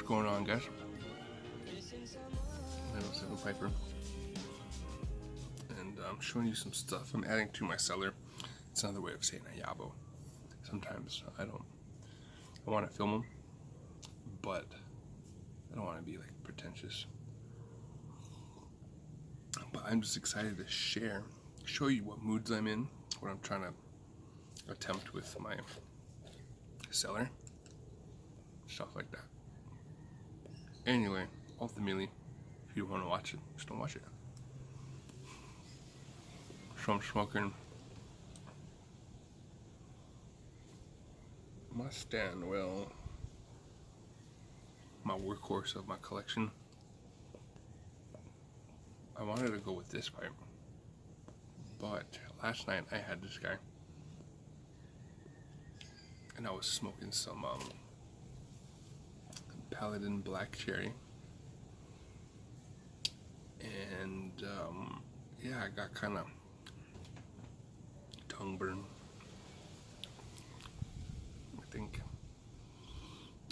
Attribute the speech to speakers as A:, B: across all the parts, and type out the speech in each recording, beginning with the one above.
A: What's going on, guys? My name is Seven Piper, and I'm showing you some stuff I'm adding to my cellar. It's another way of saying ayabo. Sometimes I want to film them, but I don't want to be like pretentious. But I'm just excited to show you what moods I'm in, what I'm trying to attempt with my cellar, stuff like that. Anyway, ultimately, if you want to watch it, just don't watch it. So I'm smoking my Stanwell, my workhorse of my collection. I wanted to go with this pipe, but last night I had this guy, and I was smoking some Paladin Black Cherry, and yeah, I got kind of tongue burn. I think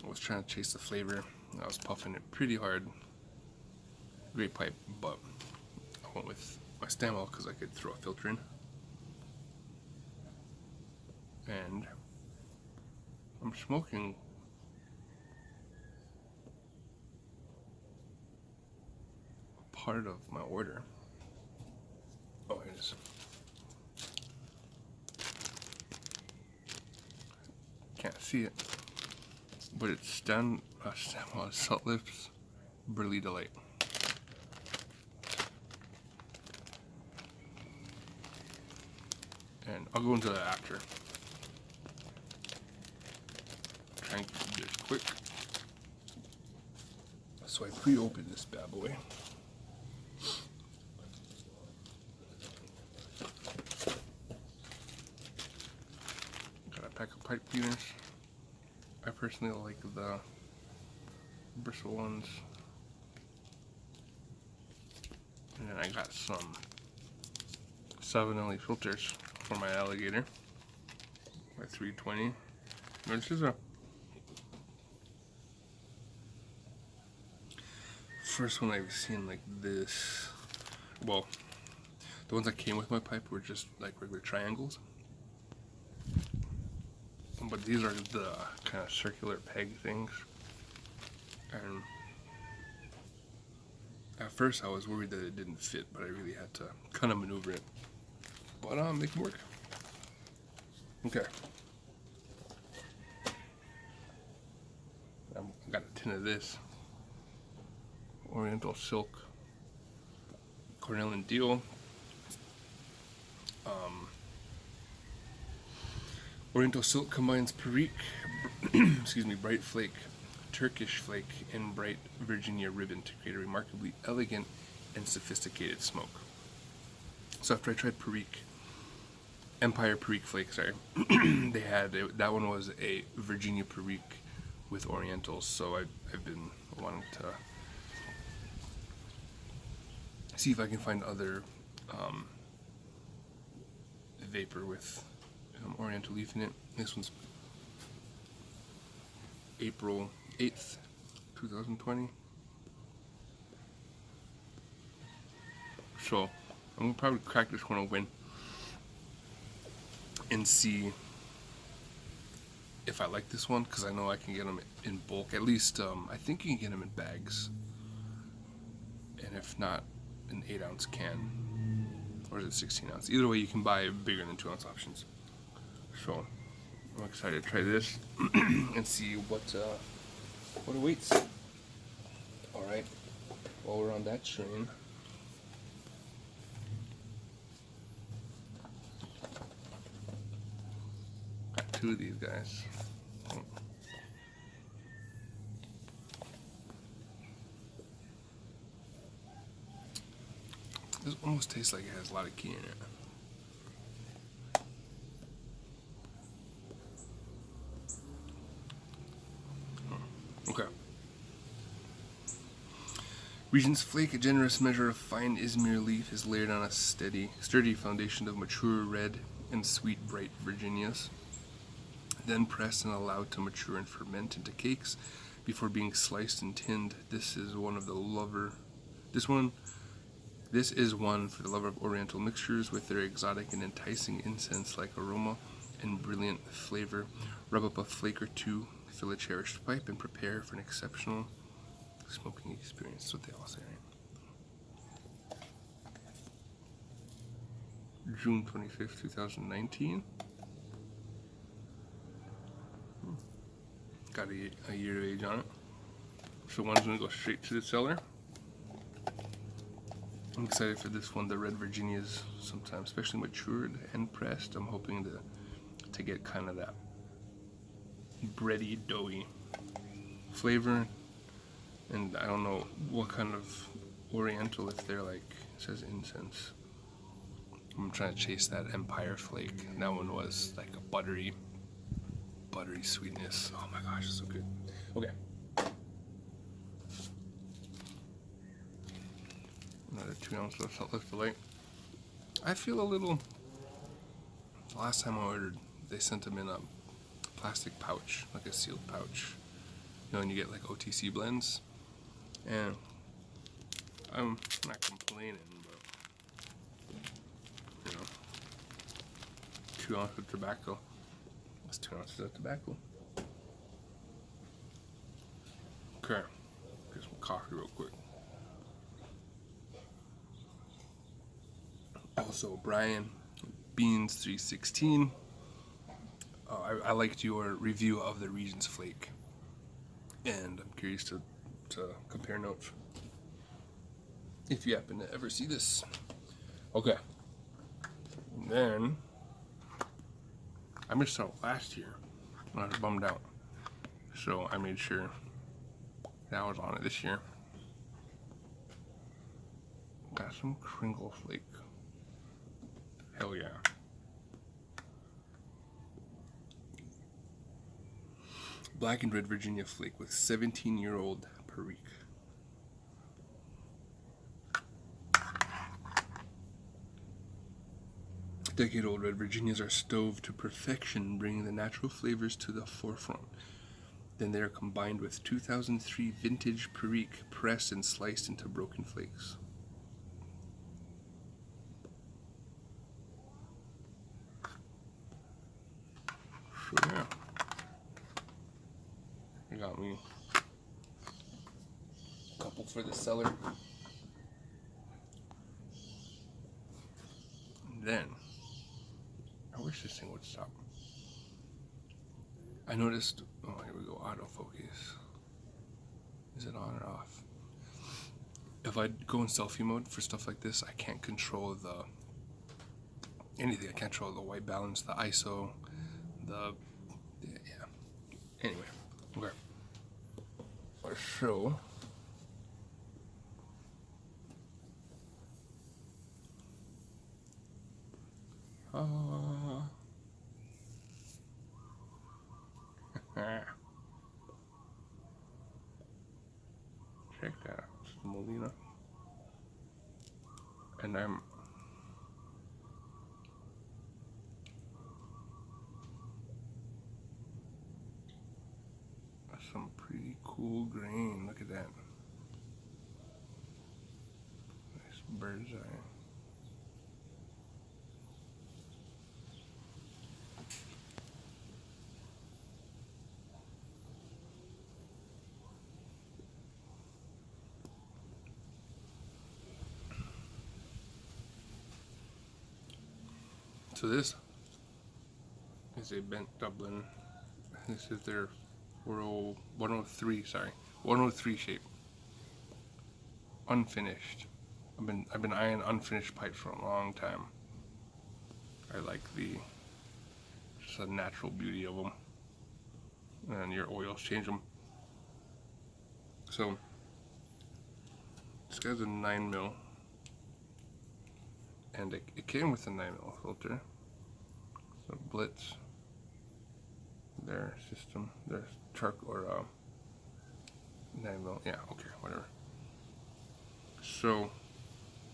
A: I was trying to chase the flavor. I was puffing it pretty hard. Great pipe, but I went with my Stanwell because I could throw a filter in. And I'm smoking part of my order. Oh, here it is. Can't see it, but it's Stanwell Salt Lips Burley Delight. And I'll go into that after. Try and keep this quick. So I pre-opened this bad boy. Got a pack of pipe cleaners. I personally like the bristle ones. And then I got some 7LE filters for my alligator. My 320. This is a first one I've seen like this. Well, the ones that came with my pipe were just like regular triangles, but these are the kind of circular peg things. And at first I was worried that it didn't fit, but I really had to kind of maneuver it. But make it work. Okay. I got a tin of this Oriental Silk Cornell and Deal. Oriental Silk combines Perique, Bright Flake, Turkish Flake, and Bright Virginia Ribbon to create a remarkably elegant and sophisticated smoke. So after I tried Empire Perique Flake, sorry, they had that one was a Virginia Perique with Orientals. So I've been wanting to see if I can find other vapor with Oriental leaf in it. This one's April 8th, 2020. So I'm gonna probably crack this one open and see if I like this one, because I know I can get them in bulk. At least I think you can get them in bags, and if not, an 8-ounce can, or is it 16 ounce? Either way, you can buy bigger than 2-ounce options. So I'm excited to try this and see what awaits. All right, while we're on that train, got 2 of these guys. This almost tastes like it has a lot of key in it. Okay. Regent's Flake, a generous measure of fine Izmir leaf, is layered on a sturdy foundation of mature red and sweet bright Virginias. Then pressed and allowed to mature and ferment into cakes before being sliced and tinned. This is one of the lover. This is one for the lover of Oriental mixtures with their exotic and enticing incense-like aroma and brilliant flavor. Rub up a flake or two, fill a cherished pipe, and prepare for an exceptional smoking experience. That's what they all say, right? June 25th, 2019. Got a year of age on it. So one's going to go straight to the cellar. I'm excited for this one. The red Virginias, sometimes, especially matured and pressed. I'm hoping to get kind of that bready, doughy flavor. And I don't know what kind of Oriental, if they're like, it says incense. I'm trying to chase that Empire flake. And that one was like a buttery sweetness. Oh my gosh, it's so good. Okay. Another 2 ounces left to light. I feel a little. The last time I ordered, they sent them in a plastic pouch, like a sealed pouch. You know, and you get like OTC blends. And I'm not complaining, but you know, 2 ounces of tobacco. That's 2 ounces of tobacco. Okay, get some coffee real quick. Also, Brian Beans 316. I liked your review of the Regent's Flake, and I'm curious to compare notes if you happen to ever see this. Okay, and then I missed out last year and I was bummed out, so I made sure that I was on it this year. Got some Kringle Flake. Hell yeah. Black and Red Virginia Flake with 17-year-old Perique. Decade-old Red Virginias are stoved to perfection, bringing the natural flavors to the forefront. Then they are combined with 2003 vintage Perique, pressed and sliced into broken flakes. So yeah, I got me a couple for the cellar. And then, I wish this thing would stop. I noticed, oh here we go, autofocus. Is it on or off? If I go in selfie mode for stuff like this, I can't control anything. I can't control the white balance, the ISO, yeah. Anyway, okay. So, check that out. It's Molina. And I'm some pretty cool grain. Look at that. Nice bird's eye. So this is a bent Dublin. This is their 103 shape. Unfinished. I've been eyeing unfinished pipes for a long time. I like just the natural beauty of them, and your oils change them. So this guy's a 9mm, and it came with a 9mm filter. So Blitz, their system, their charcoal or 9mm. Yeah, okay, whatever. So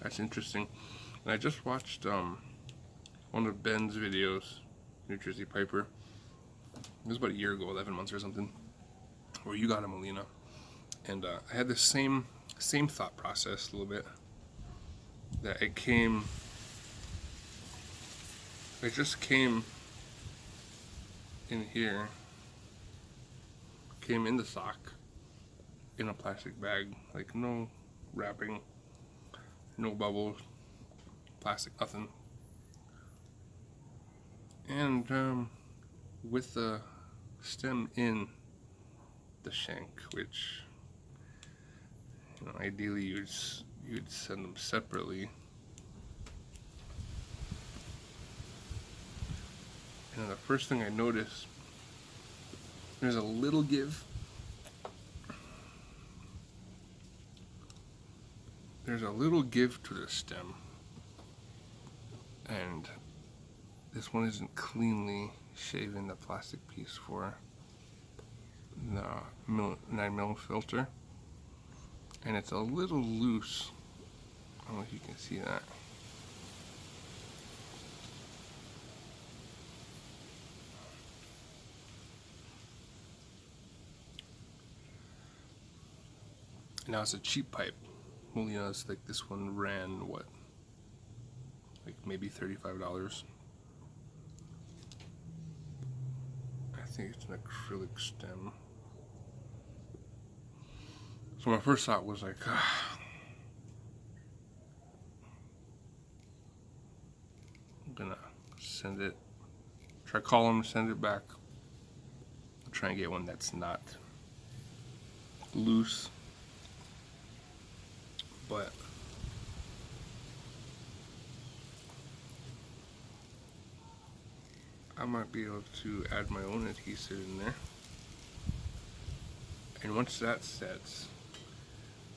A: that's interesting. And I just watched one of Ben's videos, New Jersey Piper. It was about a year ago, 11 months or something. where you got a Molina, and I had the same thought process a little bit. That it just came in here, came in the sock, in a plastic bag, like no wrapping, no bubbles, plastic, nothing. And with the stem in the shank, which, you know, ideally you'd send them separately. And the first thing I noticed, there's a little give. There's a little give to the stem, and this one isn't cleanly shaven, the plastic piece for the 9mm filter, and it's a little loose. I don't know if you can see that. Now it's a cheap pipe. Molina's, like, this one ran what, like maybe $35. I think it's an acrylic stem. So my first thought was like, I'm gonna send it, try call them, send it back, try and get one that's not loose. But I might be able to add my own adhesive in there. And once that sets,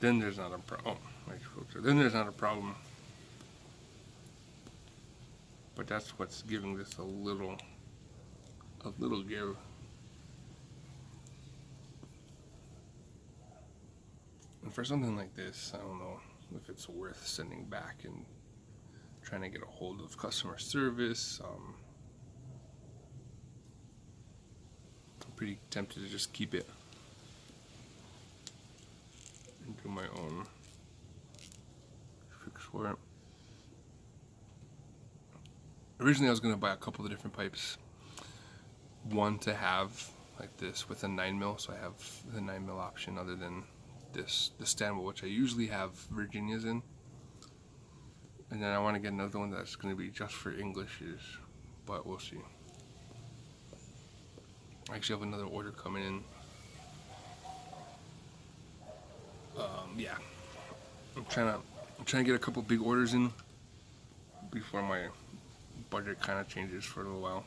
A: then there's not a problem. Then there's not a problem. But that's what's giving this a little give. And for something like this, I don't know if it's worth sending back and trying to get a hold of customer service. I'm pretty tempted to just keep it and do my own fix for it. Originally I was going to buy a couple of different pipes. One to have like this with a 9mm, so I have the 9mm option other than the Stanwell, which I usually have Virginias in. And then I want to get another one that's going to be just for Englishes, but we'll see. I actually have another order coming in. Yeah, I'm trying to get a couple big orders in before my budget kind of changes for a little while.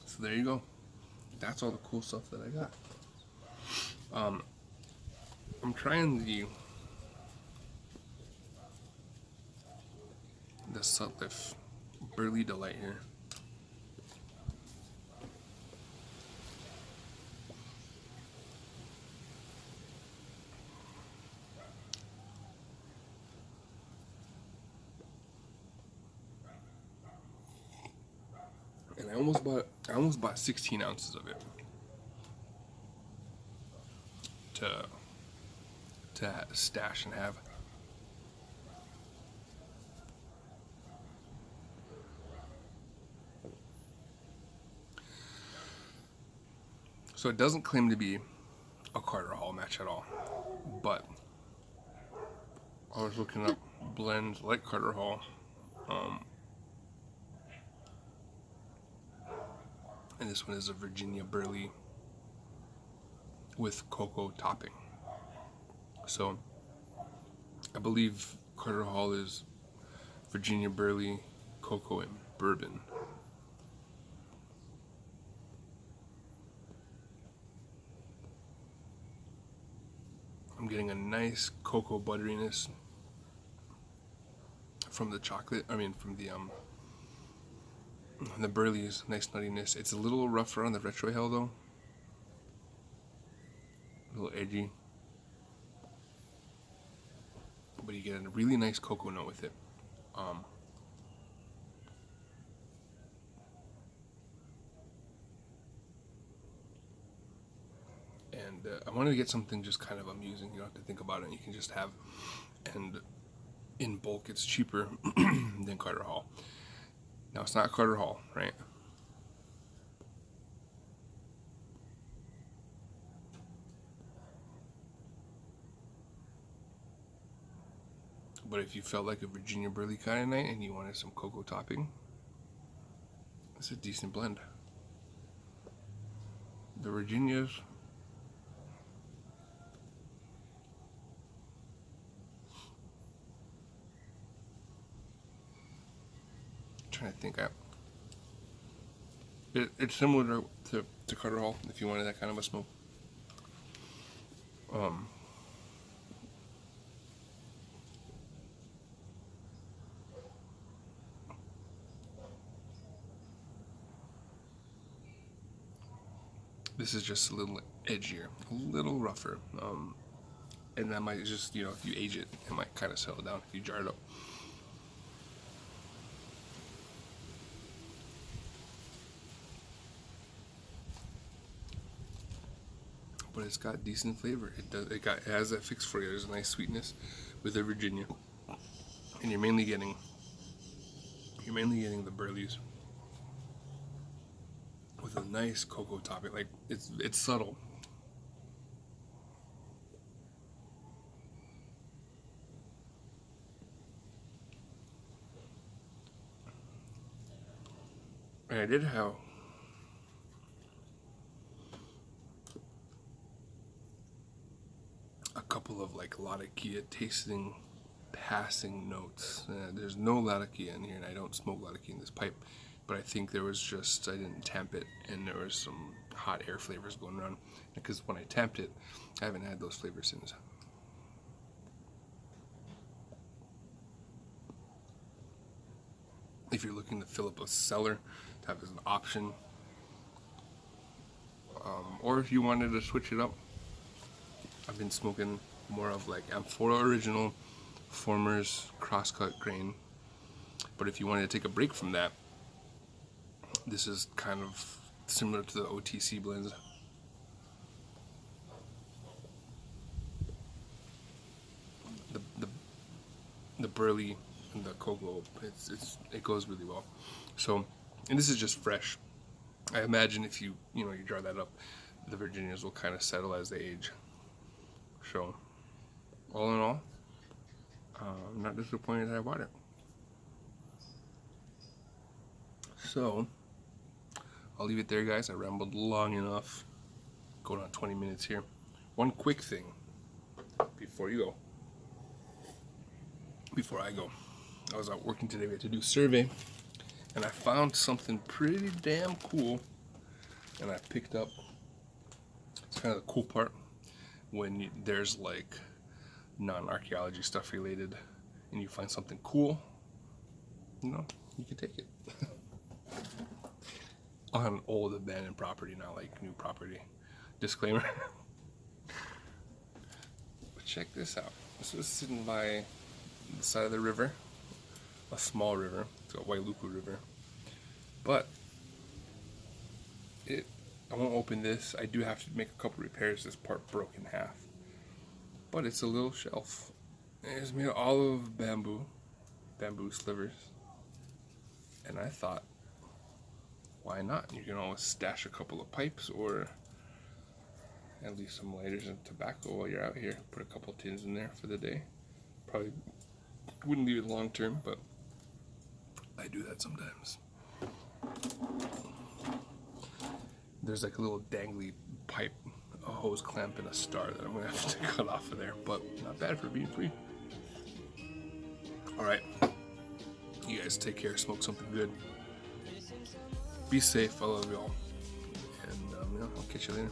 A: So there you go. That's all the cool stuff that I got. I'm trying the Sutliff Burley Delight here. And I almost bought 16 ounces of it to stash and have. So it doesn't claim to be a Carter Hall match at all, but I was looking up blends like Carter Hall, and this one is a Virginia Burley with cocoa topping. So I believe Carter Hall is Virginia Burley, cocoa, and bourbon. I'm getting a nice cocoa butteriness from the chocolate. From the Burley's nice nuttiness. It's a little rougher on the retrohale though. A little edgy. But you get a really nice cocoa note with it. wanted to get something just kind of amusing. You don't have to think about it. You can just have, and in bulk, it's cheaper than Carter Hall. Now, it's not Carter Hall, right? But if you felt like a Virginia Burley kind of night and you wanted some cocoa topping, it's a decent blend. The Virginias, I'm trying to think. It's similar to Carter Hall if you wanted that kind of a smoke. This is just a little edgier, a little rougher, and that might just, if you age it, it might kind of settle down if you jar it up. But it's got decent flavor. It has that fix for you. There's a nice sweetness with the Virginia, and you're mainly getting the Burleys with a nice cocoa topping. Like it's subtle. And I did have a couple of like Latakia tasting passing notes. There's no Latakia in here, and I don't smoke Latakia in this pipe. But I think there was just, I didn't tamp it, and there was some hot air flavors going on. Because when I tamped it, I haven't had those flavors since. If you're looking to fill up a cellar, to have as an option. Or if you wanted to switch it up, I've been smoking more of like Amphora Original, Formers, Crosscut Grain. But if you wanted to take a break from that, this is kind of similar to the OTC blends. The burley and the cocoa, it goes really well. So, and this is just fresh. I imagine if you jar that up, the Virginias will kind of settle as they age. So, all in all, I'm not disappointed that I bought it. So, I'll leave it there, guys. I rambled long enough. Going on 20 minutes here. One quick thing before I go. I was out working today. We had to do a survey, and I found something pretty damn cool. And I picked up. It's kind of the cool part when there's like non-archaeology stuff related, and you find something cool. You can take it. On old abandoned property, not like new property. Disclaimer. But check this out. This was sitting by the side of the river, a small river. It's a Wailuku River. But I won't open this. I do have to make a couple repairs. This part broke in half. But it's a little shelf. It's made all of bamboo slivers. And I thought, why not? You can always stash a couple of pipes or at least some lighters and tobacco while you're out here. Put a couple tins in there for the day. Probably wouldn't leave it long term, but I do that sometimes. There's like a little dangly pipe, a hose clamp, and a star that I'm gonna have to cut off of there, but not bad for being free. Alright, you guys take care, smoke something good. Be safe, I love y'all. And I'll catch you later.